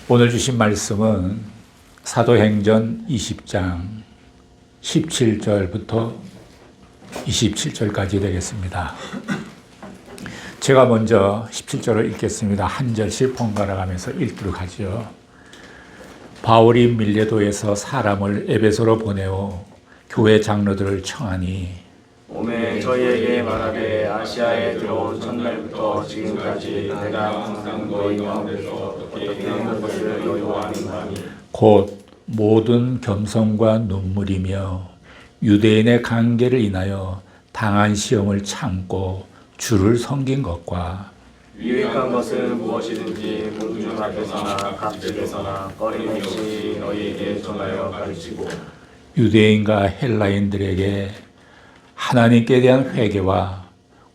오늘 주신 말씀은 사도행전 20장 17절부터 27절까지 되겠습니다. 제가 먼저 17절을 읽겠습니다. 한 절씩 번갈아 가면서 읽도록 하죠. 바울이 밀레도에서 사람을 에베소로 보내어 교회 장로들을 청하니 오매 저희에게 말하되 아시아에 들어온 첫날부터 지금까지 내가 항상 너희 가운데서 어떻게 행한 것을 너희와 아는 바니 곧 모든 겸손과 눈물이며 유대인의 관계를 인하여 당한 시험을 참고 주를 섬긴 것과 유익한 것은 무엇이든지 공중 앞에서나 각 집에서나 꺼림없이 너희에게 전하여 가르치고 유대인과 헬라인들에게 하나님께 대한 회개와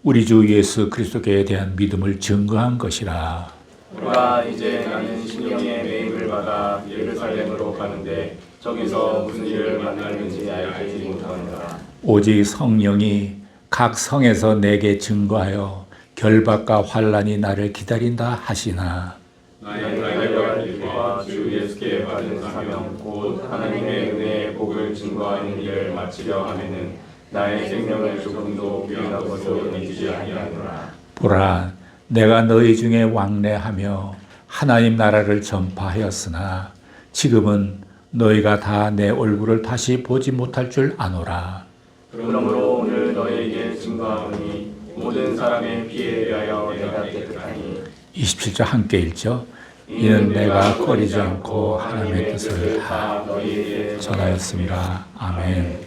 우리 주 예수 그리스도께 대한 믿음을 증거한 것이라. 보라 이제 나는 신령의 매임을 받아 예루살렘으로 가는데 저기서 무슨 일을 만나는지 알지 못하노라. 오직 성령이 각 성에서 내게 증거하여 결박과 환난이 나를 기다린다 하시나 나의 달려갈 일과 주 예수께 받은 사명 곧 하나님의 은혜의 복을 증거하는 일을 마치려 하면은 나의 생명을 조금도 귀한 것으로 여기지 아니하노라. 보라 내가 너희 중에 왕래하며 하나님 나라를 전파하였으나 지금은 너희가 다 내 얼굴을 다시 보지 못할 줄 아노라. 그러므로 오늘 너희에게 증거하노니 모든 사람의 피에 대하여 내가 깨끗하니 27절 함께 읽죠. 이는 내가 꺼리지 않고 하나님의 뜻을 다 너희에게 전하였습니다. 아멘.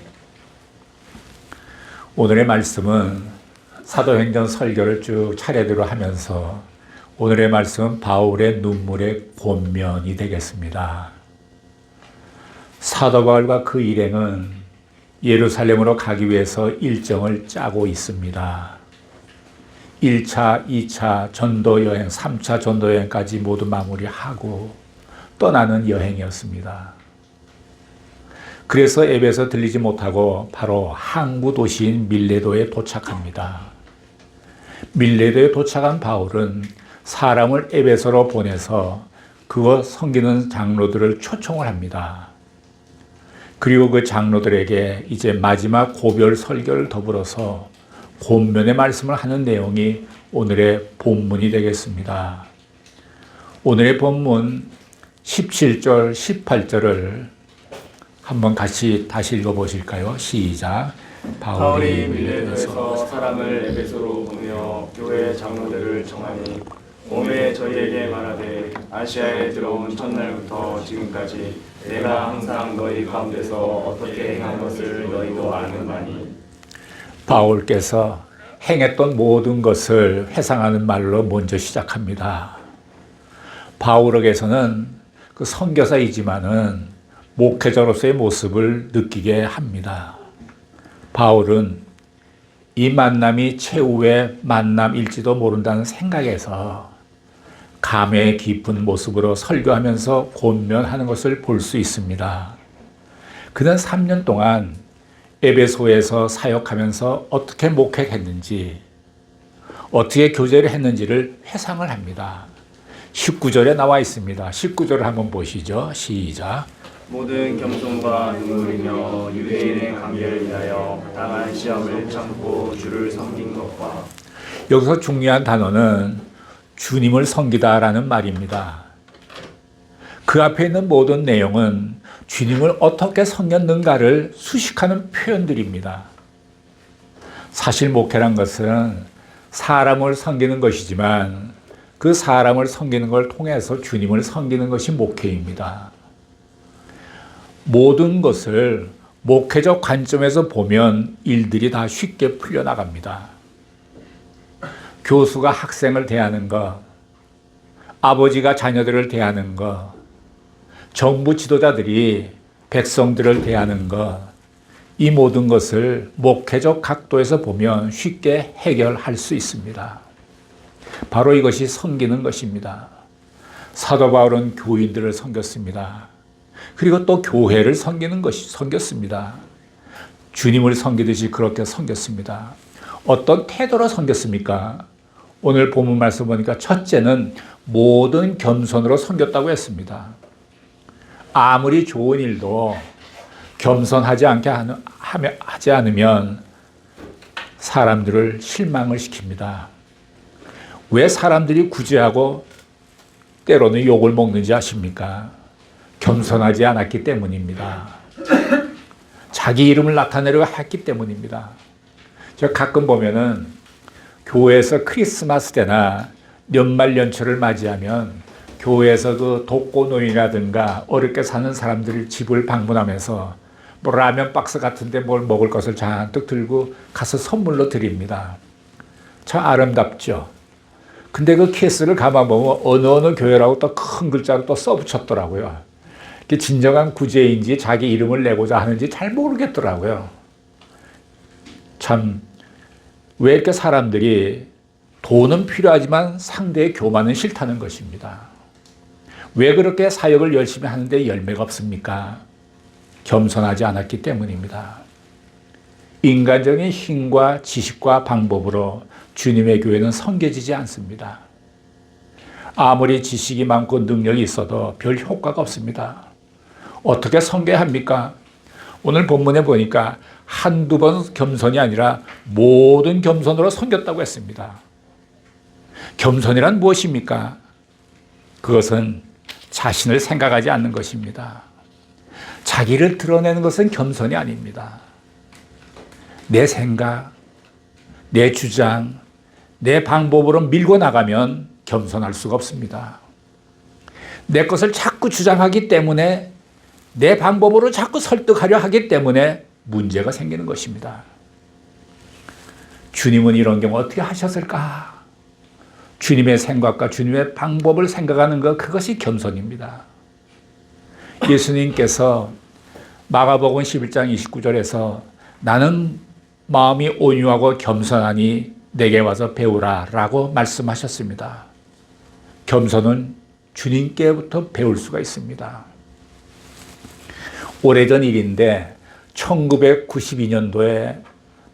오늘의 말씀은 사도행전 설교를 쭉 차례대로 하면서 오늘의 말씀은 바울의 눈물의 권면이 되겠습니다. 사도 바울과 그 일행은 예루살렘으로 가기 위해서 일정을 짜고 있습니다. 1차, 2차 전도 여행, 3차 전도 여행까지 모두 마무리하고 떠나는 여행이었습니다. 그래서 에베소 들리지 못하고 바로 항구 도시인 밀레도에 도착합니다. 밀레도에 도착한 바울은 사람을 에베소로 보내서 그곳 섬기는 장로들을 초청을 합니다. 그리고 그 장로들에게 이제 마지막 고별 설교를 더불어서 권면의 말씀을 하는 내용이 오늘의 본문이 되겠습니다. 오늘의 본문 17절, 18절을 한번 같이 다시 읽어보실까요? 시작. 바울이 밀레도에서 사람을 에베소로 보내어 교회 장로들을 청하니 오매 저희에게 말하되 아시아에 들어온 첫날부터 지금까지 내가 항상 너희 가운데서 어떻게 행한 것을 너희도 아는 바니 바울께서 행했던 모든 것을 회상하는 말로 먼저 시작합니다. 바울에게서는 그 선교사이지만은 목회자로서의 모습을 느끼게 합니다. 바울은 이 만남이 최후의 만남일지도 모른다는 생각에서 감회 깊은 모습으로 설교하면서 권면하는 것을 볼 수 있습니다. 그는 3년 동안 에베소에서 사역하면서 어떻게 목회했는지, 어떻게 교제를 했는지를 회상을 합니다. 19절에 나와 있습니다. 19절을 한번 보시죠. 시작. 모든 겸손과 눈물이며 유대인의 관계를 위하여 당한 시험을 참고 주를 섬긴 것과 여기서 중요한 단어는 주님을 섬기다라는 말입니다. 그 앞에 있는 모든 내용은 주님을 어떻게 섬겼는가를 수식하는 표현들입니다. 사실 목회란 것은 사람을 섬기는 것이지만 그 사람을 섬기는 걸 통해서 주님을 섬기는 것이 목회입니다. 모든 것을 목회적 관점에서 보면 일들이 다 쉽게 풀려나갑니다. 교수가 학생을 대하는 것, 아버지가 자녀들을 대하는 것, 정부 지도자들이 백성들을 대하는 것, 이 모든 것을 목회적 각도에서 보면 쉽게 해결할 수 있습니다. 바로 이것이 섬기는 것입니다. 사도 바울은 교인들을 섬겼습니다. 그리고 또 교회를 섬겼습니다. 주님을 섬기듯이 그렇게 섬겼습니다. 어떤 태도로 섬겼습니까? 오늘 본문 말씀 보니까 첫째는 모든 겸손으로 섬겼다고 했습니다. 아무리 좋은 일도 겸손하지 하지 않으면 사람들을 실망을 시킵니다. 왜 사람들이 구제하고 때로는 욕을 먹는지 아십니까? 겸손하지 않았기 때문입니다. 자기 이름을 나타내려고 했기 때문입니다. 제가 가끔 보면은 교회에서 크리스마스 때나 연말 연초를 맞이하면 교회에서 그 독거노인이라든가 어렵게 사는 사람들 집을 방문하면서 뭐 라면 박스 같은데 뭘 먹을 것을 잔뜩 들고 가서 선물로 드립니다. 참 아름답죠. 근데 그 케이스를 가만보면 어느 교회라고 또 큰 글자로 또 써붙였더라고요. 이게 진정한 구제인지 자기 이름을 내고자 하는지 잘 모르겠더라고요. 참, 왜 이렇게 사람들이 돈은 필요하지만 상대의 교만은 싫다는 것입니다. 왜 그렇게 사역을 열심히 하는데 열매가 없습니까? 겸손하지 않았기 때문입니다. 인간적인 힘과 지식과 방법으로 주님의 교회는 섬겨지지 않습니다. 아무리 지식이 많고 능력이 있어도 별 효과가 없습니다. 어떻게 섬겨야 합니까? 오늘 본문에 보니까 한두 번 겸손이 아니라 모든 겸손으로 섬겼다고 했습니다. 겸손이란 무엇입니까? 그것은 자신을 생각하지 않는 것입니다. 자기를 드러내는 것은 겸손이 아닙니다. 내 생각, 내 주장, 내 방법으로 밀고 나가면 겸손할 수가 없습니다. 내 것을 자꾸 주장하기 때문에 내 방법으로 자꾸 설득하려 하기 때문에 문제가 생기는 것입니다. 주님은 이런 경우 어떻게 하셨을까? 주님의 생각과 주님의 방법을 생각하는 것, 그것이 겸손입니다. 예수님께서 마가복음 11장 29절에서 나는 마음이 온유하고 겸손하니 내게 와서 배우라 라고 말씀하셨습니다. 겸손은 주님께부터 배울 수가 있습니다. 오래전 일인데 1992년도에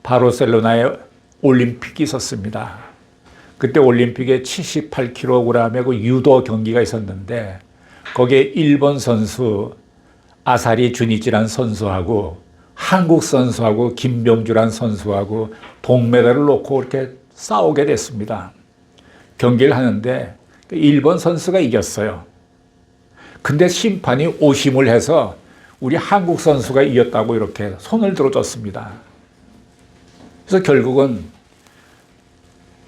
바르셀로나에 올림픽이 있었습니다. 그때 올림픽에 78kg의 그 유도 경기가 있었는데 거기에 일본 선수 아사리 주니치라는 선수하고 한국 선수하고 김병주라는 선수하고 동메달을 놓고 이렇게 싸우게 됐습니다. 경기를 하는데 일본 선수가 이겼어요. 근데 심판이 오심을 해서 우리 한국 선수가 이겼다고 이렇게 손을 들어줬습니다. 그래서 결국은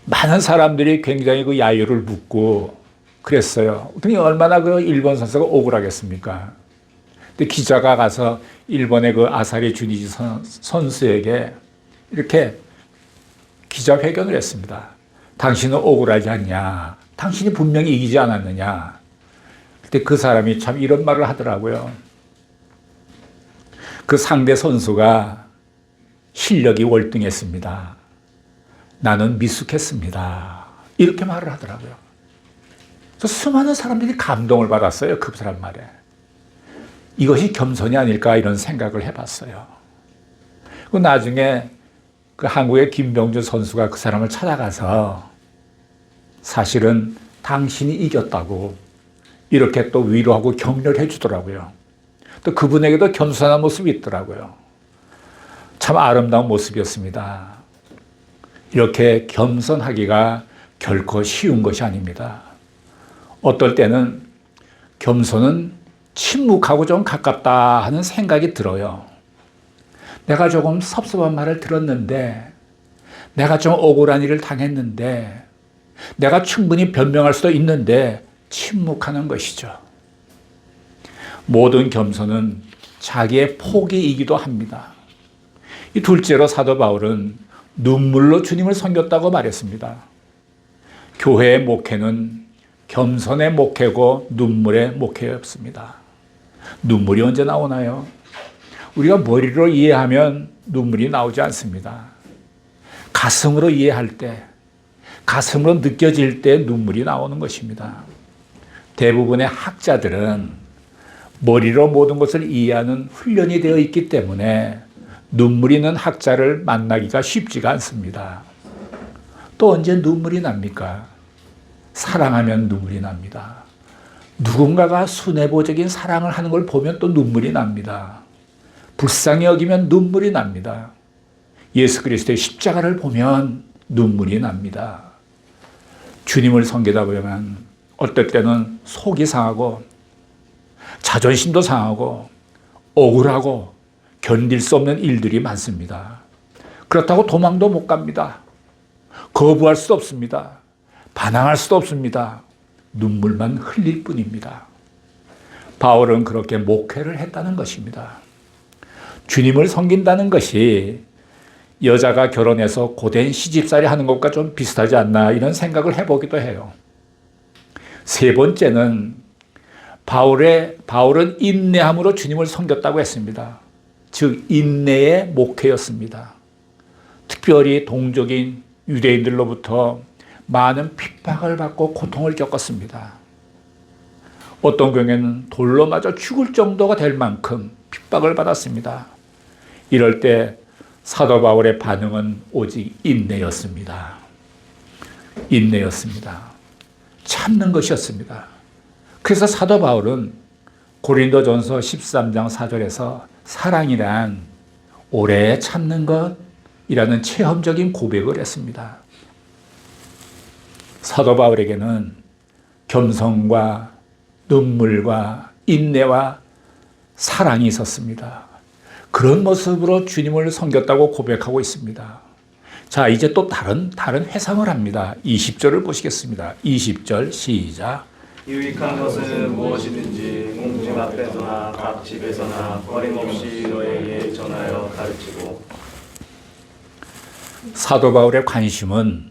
많은 사람들이 굉장히 그 야유를 묻고 그랬어요. 그러니 얼마나 그 일본 선수가 억울하겠습니까? 근데 기자가 가서 일본의 그 아사리 주니치 선수에게 이렇게 기자회견을 했습니다. 당신은 억울하지 않냐? 당신이 분명히 이기지 않았느냐? 근데 그 사람이 참 이런 말을 하더라고요. 그 상대 선수가 실력이 월등했습니다. 나는 미숙했습니다. 이렇게 말을 하더라고요. 그래서 수많은 사람들이 감동을 받았어요. 그 사람 말에. 이것이 겸손이 아닐까 이런 생각을 해봤어요. 그 나중에 그 한국의 김병주 선수가 그 사람을 찾아가서 사실은 당신이 이겼다고 이렇게 또 위로하고 격려를 해주더라고요. 또 그분에게도 겸손한 모습이 있더라고요. 참 아름다운 모습이었습니다. 이렇게 겸손하기가 결코 쉬운 것이 아닙니다. 어떨 때는 겸손은 침묵하고 좀 가깝다 하는 생각이 들어요. 내가 조금 섭섭한 말을 들었는데, 내가 좀 억울한 일을 당했는데, 내가 충분히 변명할 수도 있는데 침묵하는 것이죠. 모든 겸손은 자기의 포기이기도 합니다. 이 둘째로 사도 바울은 눈물로 주님을 섬겼다고 말했습니다. 교회의 목회는 겸손의 목회고 눈물의 목회였습니다. 눈물이 언제 나오나요? 우리가 머리로 이해하면 눈물이 나오지 않습니다. 가슴으로 이해할 때, 가슴으로 느껴질 때 눈물이 나오는 것입니다. 대부분의 학자들은 머리로 모든 것을 이해하는 훈련이 되어 있기 때문에 눈물 있는 학자를 만나기가 쉽지가 않습니다. 또 언제 눈물이 납니까? 사랑하면 눈물이 납니다. 누군가가 순애보적인 사랑을 하는 걸 보면 또 눈물이 납니다. 불쌍히 여기면 눈물이 납니다. 예수 그리스도의 십자가를 보면 눈물이 납니다. 주님을 섬기다 보면 어떨 때는 속이 상하고 자존심도 상하고 억울하고 견딜 수 없는 일들이 많습니다. 그렇다고 도망도 못 갑니다. 거부할 수도 없습니다. 반항할 수도 없습니다. 눈물만 흘릴 뿐입니다. 바울은 그렇게 목회를 했다는 것입니다. 주님을 섬긴다는 것이 여자가 결혼해서 고된 시집살이 하는 것과 좀 비슷하지 않나 이런 생각을 해보기도 해요. 세 번째는 바울은 인내함으로 주님을 섬겼다고 했습니다. 즉 인내의 목회였습니다. 특별히 동족인 유대인들로부터 많은 핍박을 받고 고통을 겪었습니다. 어떤 경우에는 돌로 맞아 죽을 정도가 될 만큼 핍박을 받았습니다. 이럴 때 사도 바울의 반응은 오직 인내였습니다. 인내였습니다. 참는 것이었습니다. 그래서 사도 바울은 고린도전서 13장 4절에서 사랑이란 오래 참는 것이라는 체험적인 고백을 했습니다. 사도 바울에게는 겸손과 눈물과 인내와 사랑이 있었습니다. 그런 모습으로 주님을 섬겼다고 고백하고 있습니다. 자, 이제 또 다른 회상을 합니다. 20절을 보시겠습니다. 20절 시작. 유익한 것은 무엇이든지 공중 앞에서나 각 집에서나 거림없이 너에게 전하여 가르치고. 사도 바울의 관심은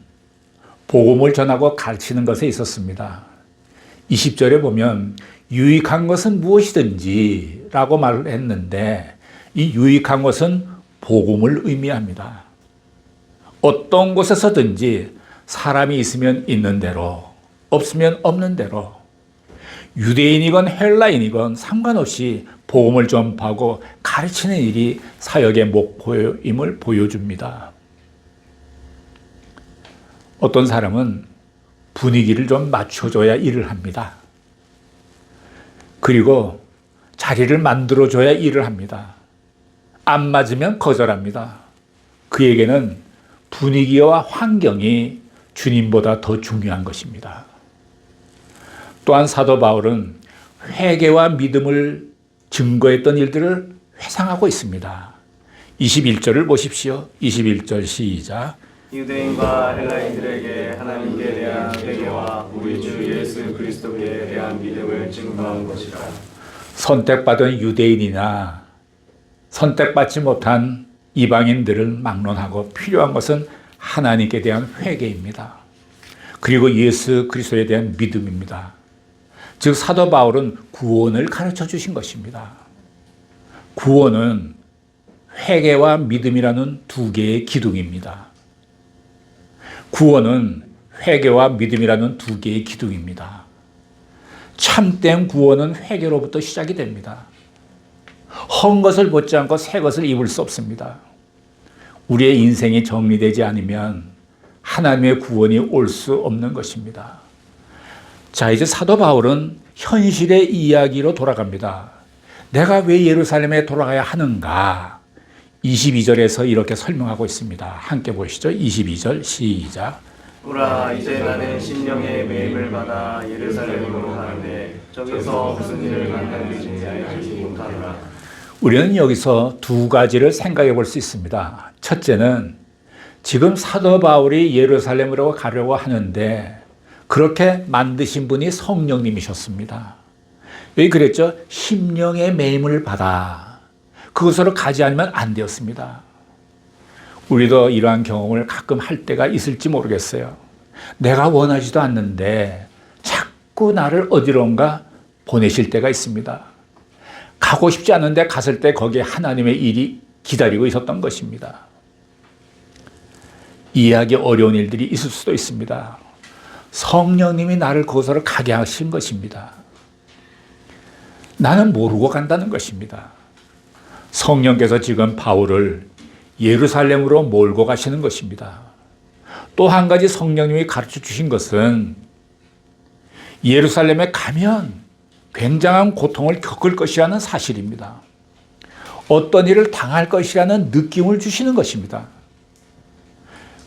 복음을 전하고 가르치는 것에 있었습니다. 20절에 보면 유익한 것은 무엇이든지 라고 말을 했는데 이 유익한 것은 복음을 의미합니다. 어떤 곳에서든지 사람이 있으면 있는 대로 없으면 없는 대로 유대인이건 헬라인이건 상관없이 복음을 전파하고 가르치는 일이 사역의 목표임을 보여줍니다. 어떤 사람은 분위기를 좀 맞춰줘야 일을 합니다. 그리고 자리를 만들어줘야 일을 합니다. 안 맞으면 거절합니다. 그에게는 분위기와 환경이 주님보다 더 중요한 것입니다. 또한 사도 바울은 회개와 믿음을 증거했던 일들을 회상하고 있습니다. 21절을 보십시오. 21절 시작. 유대인과 헬라인들에게 하나님께 대한 회개와 우리 주 예수 그리스도께 대한 믿음을 증거한 것이라. 선택받은 유대인이나 선택받지 못한 이방인들을 막론하고 필요한 것은 하나님께 대한 회개입니다. 그리고 예수 그리스도에 대한 믿음입니다. 즉 사도 바울은 구원을 가르쳐 주신 것입니다. 구원은 회개와 믿음이라는 두 개의 기둥입니다. 구원은 회개와 믿음이라는 두 개의 기둥입니다. 참된 구원은 회개로부터 시작이 됩니다. 헛 것을 벗지 않고 새 것을 입을 수 없습니다. 우리의 인생이 정리되지 않으면 하나님의 구원이 올 수 없는 것입니다. 자, 이제 사도 바울은 현실의 이야기로 돌아갑니다. 내가 왜 예루살렘에 돌아가야 하는가? 22절에서 이렇게 설명하고 있습니다. 함께 보시죠. 22절 시작. 보라, 이제 나는 심령의 매임을 받아 예루살렘으로 가는데 저기서 무슨 일을 만나는지 알지 못하노라. 우리는 여기서 두 가지를 생각해 볼 수 있습니다. 첫째는 지금 사도 바울이 예루살렘으로 가려고 하는데 그렇게 만드신 분이 성령님이셨습니다. 여기 그랬죠. 심령의 매임을 받아 그곳으로 가지 않으면 안 되었습니다. 우리도 이러한 경험을 가끔 할 때가 있을지 모르겠어요. 내가 원하지도 않는데 자꾸 나를 어디론가 보내실 때가 있습니다. 가고 싶지 않은데 갔을 때 거기에 하나님의 일이 기다리고 있었던 것입니다. 이해하기 어려운 일들이 있을 수도 있습니다. 성령님이 나를 그곳으로 가게 하신 것입니다. 나는 모르고 간다는 것입니다. 성령께서 지금 바울을 예루살렘으로 몰고 가시는 것입니다. 또 한 가지 성령님이 가르쳐 주신 것은 예루살렘에 가면 굉장한 고통을 겪을 것이라는 사실입니다. 어떤 일을 당할 것이라는 느낌을 주시는 것입니다.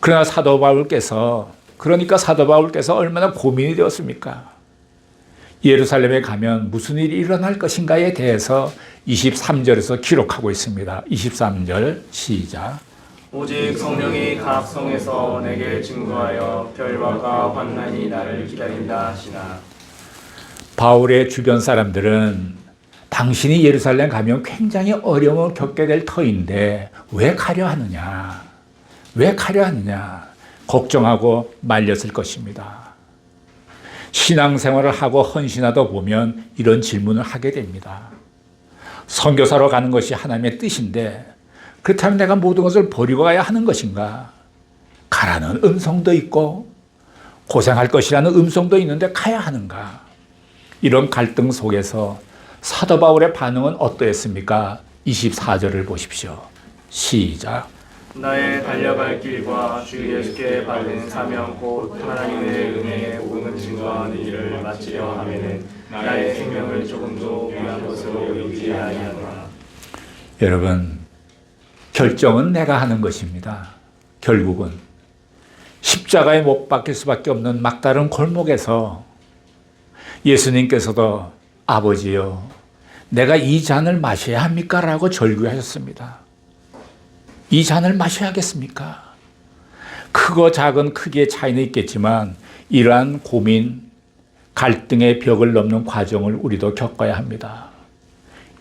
그러나 사도 바울께서 얼마나 고민이 되었습니까? 예루살렘에 가면 무슨 일이 일어날 것인가에 대해서 23절에서 기록하고 있습니다. 23절 시작. 오직 성령이 각 성에서 내게 증거하여 결박과 환난이 나를 기다린다 하시나. 바울의 주변 사람들은 당신이 예루살렘 가면 굉장히 어려움을 겪게 될 터인데 왜 가려 하느냐? 왜 가려 하느냐? 걱정하고 말렸을 것입니다. 신앙생활을 하고 헌신하다 보면 이런 질문을 하게 됩니다. 선교사로 가는 것이 하나님의 뜻인데 그렇다면 내가 모든 것을 버리고 가야 하는 것인가? 가라는 음성도 있고 고생할 것이라는 음성도 있는데 가야 하는가? 이런 갈등 속에서 사도 바울의 반응은 어떠했습니까? 24절을 보십시오. 시작. 나의 달려갈 길과 주 예수께 받은 사명 곧 하나님의 은혜의 복음을 증거하는 일을 마치려 하면은 나의 생명을 조금도 귀한 것으로 여기지 아니하노라. 여러분, 결정은 내가 하는 것입니다. 결국은 십자가에 못 박힐 수밖에 없는 막다른 골목에서 예수님께서도 아버지요, 내가 이 잔을 마셔야 합니까? 라고 절규하셨습니다. 이 잔을 마셔야겠습니까? 크고 작은 크기의 차이는 있겠지만 이러한 고민, 갈등의 벽을 넘는 과정을 우리도 겪어야 합니다.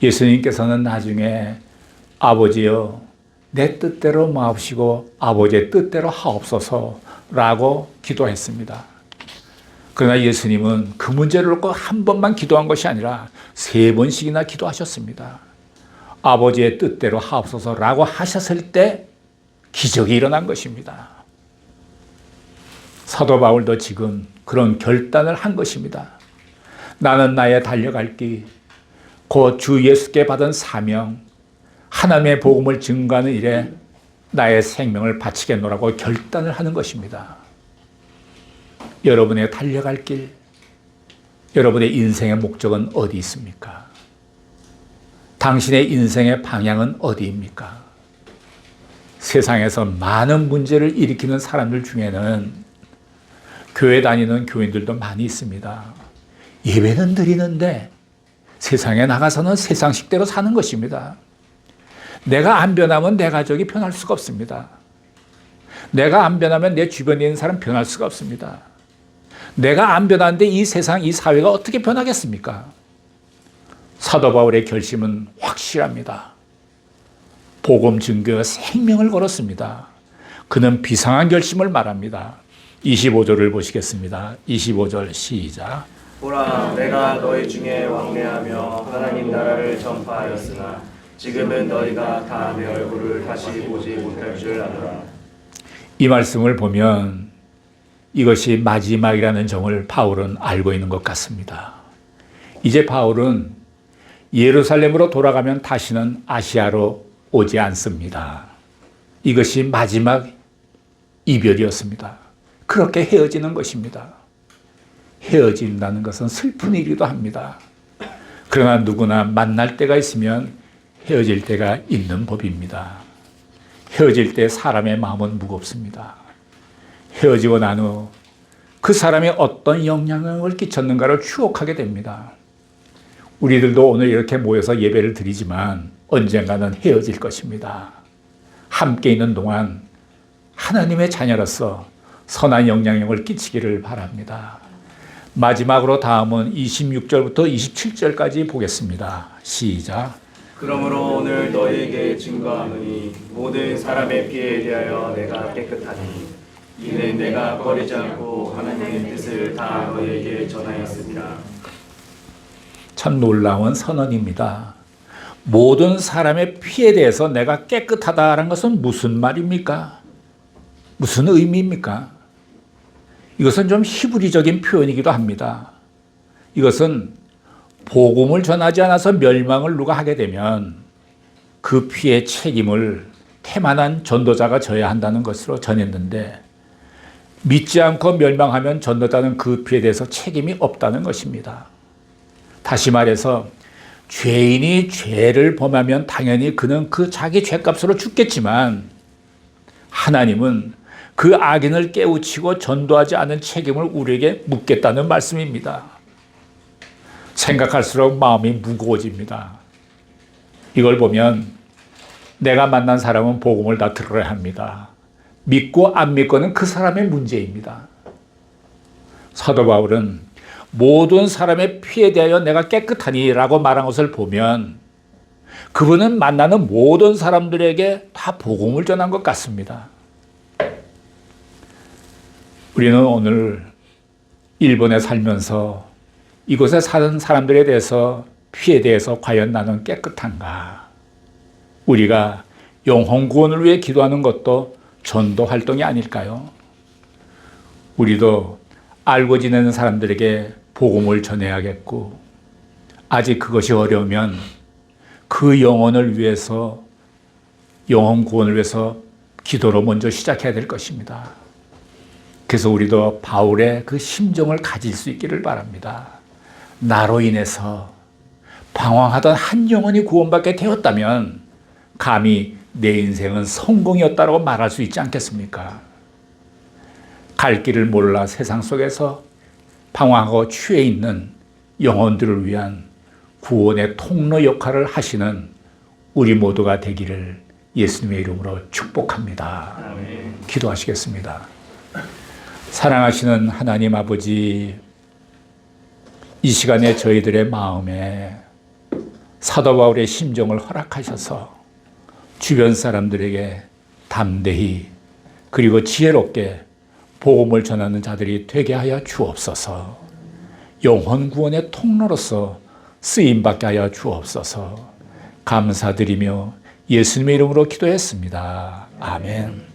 예수님께서는 나중에 아버지여 내 뜻대로 마옵시고 아버지의 뜻대로 하옵소서라고 기도했습니다. 그러나 예수님은 그 문제를 놓고 한 번만 기도한 것이 아니라 3번씩이나 기도하셨습니다. 아버지의 뜻대로 하옵소서라고 하셨을 때 기적이 일어난 것입니다. 사도 바울도 지금 그런 결단을 한 것입니다. 나는 나의 달려갈 길, 곧 주 예수께 받은 사명, 하나님의 복음을 증거하는 일에 나의 생명을 바치겠노라고 결단을 하는 것입니다. 여러분의 달려갈 길, 여러분의 인생의 목적은 어디 있습니까? 당신의 인생의 방향은 어디입니까? 세상에서 많은 문제를 일으키는 사람들 중에는 교회 다니는 교인들도 많이 있습니다. 예배는 드리는데 세상에 나가서는 세상식대로 사는 것입니다. 내가 안 변하면 내 가족이 변할 수가 없습니다. 내가 안 변하면 내 주변에 있는 사람 변할 수가 없습니다. 내가 안 변하는데 이 세상, 이 사회가 어떻게 변하겠습니까? 사도 바울의 결심은 확실합니다. 복음 증거에 생명을 걸었습니다. 그는 비상한 결심을 말합니다. 25절을 보시겠습니다. 25절 시작. 보라, 내가 너희 중에 왕래하며 하나님 나라를 전파하였으나 지금은 너희가 다 내 얼굴을 다시 보지 못할 줄 아노라. 이 말씀을 보면 이것이 마지막이라는 점을 바울은 알고 있는 것 같습니다. 이제 바울은 예루살렘으로 돌아가면 다시는 아시아로 오지 않습니다. 이것이 마지막 이별이었습니다. 그렇게 헤어지는 것입니다. 헤어진다는 것은 슬픈 일이기도 합니다. 그러나 누구나 만날 때가 있으면 헤어질 때가 있는 법입니다. 헤어질 때 사람의 마음은 무겁습니다. 헤어지고 난 후 그 사람이 어떤 영향을 끼쳤는가를 추억하게 됩니다. 우리들도 오늘 이렇게 모여서 예배를 드리지만 언젠가는 헤어질 것입니다. 함께 있는 동안 하나님의 자녀로서 선한 영향력을 끼치기를 바랍니다. 마지막으로 다음은 26절부터 27절까지 보겠습니다. 시작. 그러므로 오늘 너희에게 증거하노니 모든 사람의 피에 대하여 내가 깨끗하니 이는 내가 버리지 않고 하나님의 뜻을 다 너희에게 전하였습니다. 참 놀라운 선언입니다. 모든 사람의 피에 대해서 내가 깨끗하다는 것은 무슨 말입니까? 무슨 의미입니까? 이것은 좀 히브리적인 표현이기도 합니다. 이것은 복음을 전하지 않아서 멸망을 누가 하게 되면 그 피의 책임을 태만한 전도자가 져야 한다는 것으로 전했는데 믿지 않고 멸망하면 전도자는 그 피에 대해서 책임이 없다는 것입니다. 다시 말해서 죄인이 죄를 범하면 당연히 그는 그 자기 죄값으로 죽겠지만 하나님은 그 악인을 깨우치고 전도하지 않은 책임을 우리에게 묻겠다는 말씀입니다. 생각할수록 마음이 무거워집니다. 이걸 보면 내가 만난 사람은 복음을 다 들어야 합니다. 믿고 안 믿고는 그 사람의 문제입니다. 사도 바울은 모든 사람의 피에 대하여 내가 깨끗하니라고 말한 것을 보면 그분은 만나는 모든 사람들에게 다 복음을 전한 것 같습니다. 우리는 오늘 일본에 살면서 이곳에 사는 사람들에 대해서 피에 대해서 과연 나는 깨끗한가? 우리가 영혼 구원을 위해 기도하는 것도 전도 활동이 아닐까요? 우리도 알고 지내는 사람들에게 복음을 전해야겠고 아직 그것이 어려우면 그 영혼을 위해서 영혼 구원을 위해서 기도로 먼저 시작해야 될 것입니다. 그래서 우리도 바울의 그 심정을 가질 수 있기를 바랍니다. 나로 인해서 방황하던 한 영혼이 구원받게 되었다면 감히 내 인생은 성공이었다고 말할 수 있지 않겠습니까? 갈 길을 몰라 세상 속에서 방황하고 취해 있는 영혼들을 위한 구원의 통로 역할을 하시는 우리 모두가 되기를 예수님의 이름으로 축복합니다. 아멘. 기도하시겠습니다. 사랑하시는 하나님 아버지, 이 시간에 저희들의 마음에 사도 바울의 심정을 허락하셔서 주변 사람들에게 담대히 그리고 지혜롭게 복음을 전하는 자들이 되게 하여 주옵소서. 영혼 구원의 통로로서 쓰임받게 하여 주옵소서. 감사드리며 예수님의 이름으로 기도했습니다. 아멘.